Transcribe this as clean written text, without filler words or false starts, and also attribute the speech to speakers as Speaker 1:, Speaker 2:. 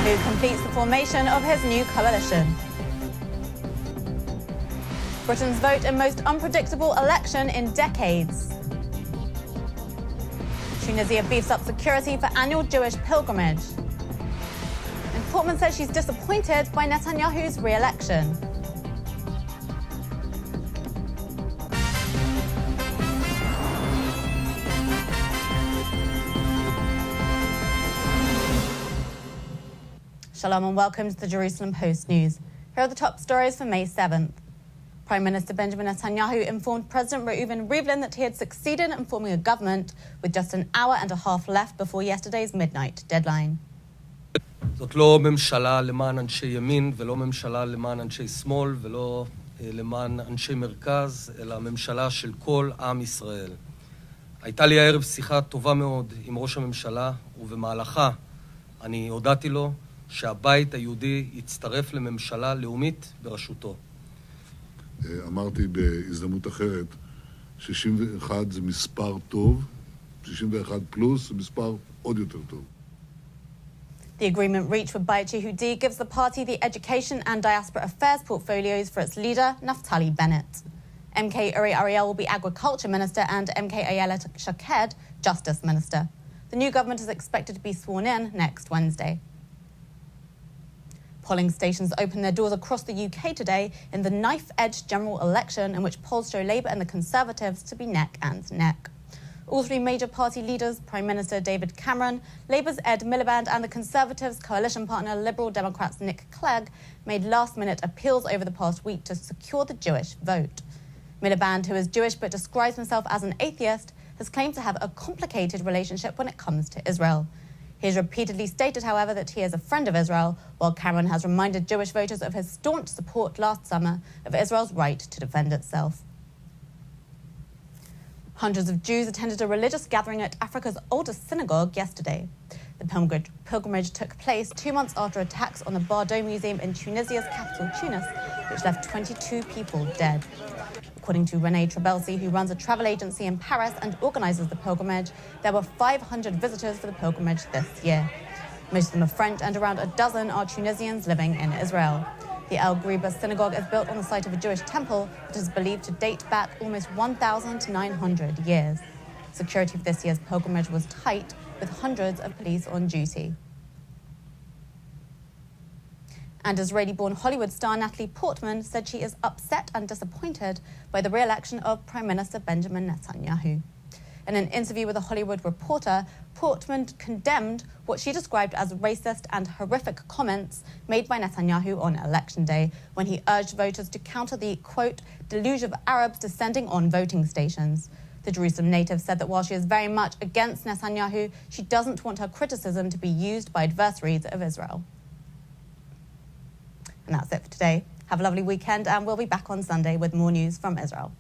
Speaker 1: Netanyahu completes the formation of his new coalition. Britain's vote in most unpredictable election in decades. Tunisia beefs up security for annual Jewish pilgrimage. And Portman says she's disappointed by Netanyahu's re-election. Shalom and welcome to the Jerusalem Post News. Here are the top stories for May 7th. Prime Minister Benjamin Netanyahu informed President Reuven Rivlin that he had succeeded in forming a government with just an hour and a half left before yesterday's midnight deadline.
Speaker 2: זאת לא ממשלה למען אנשי ימין ולא ממשלה למען אנשי שמאל ולא למען אנשי מרכז, אלא ממשלה של כל עם ישראל. הייתה לי הערב שיחה טובה מאוד עם ראש הממשלה, ובמהלכה אני הודעתי לו שהבית היהודי יצטרף לממשלה לאומית בראשותו.
Speaker 3: אמרתי בהזדמנות אחרת, 61 זה מספר טוב, 61 פלוס זה מספר עוד יותר טוב.
Speaker 1: The agreement reached with Bayit Yehudi gives the party the education and diaspora affairs portfolios for its leader, Naftali Bennett. MK Uri Ariel will be agriculture minister and MK Ayelet Shaked, justice minister. The new government is expected to be sworn in next Wednesday. Polling stations opened their doors across the UK today in the knife-edge general election in which polls show Labour and the Conservatives to be neck and neck. All three major party leaders, Prime Minister David Cameron, Labour's Ed Miliband and the Conservatives' coalition partner Liberal Democrats Nick Clegg made last-minute appeals over the past week to secure the Jewish vote. Miliband, who is Jewish but describes himself as an atheist, has claimed to have a complicated relationship when it comes to Israel. He has repeatedly stated, however, that he is a friend of Israel, while Cameron has reminded Jewish voters of his staunch support last summer of Israel's right to defend itself. Hundreds of Jews attended a religious gathering at Africa's oldest synagogue yesterday. The pilgrimage took place 2 months after attacks on the Bardo Museum in Tunisia's capital, Tunis, which left 22 people dead. According to René Trabelsi, who runs a travel agency in Paris and organises the pilgrimage, there were 500 visitors for the pilgrimage this year. Most of them are French and around a dozen are Tunisians living in Israel. The El Ghriba synagogue is built on the site of a Jewish temple that is believed to date back almost 1,900 years. Security for this year's pilgrimage was tight, with hundreds of police on duty. And Israeli-born Hollywood star Natalie Portman said she is upset and disappointed by the re-election of Prime Minister Benjamin Netanyahu. In an interview with a Hollywood reporter, Portman condemned what she described as racist and horrific comments made by Netanyahu on Election Day when he urged voters to counter the, quote, deluge of Arabs descending on voting stations. The Jerusalem native said that while she is very much against Netanyahu, she doesn't want her criticism to be used by adversaries of Israel. And that's it for today. Have a lovely weekend, and we'll be back on Sunday with more news from Israel.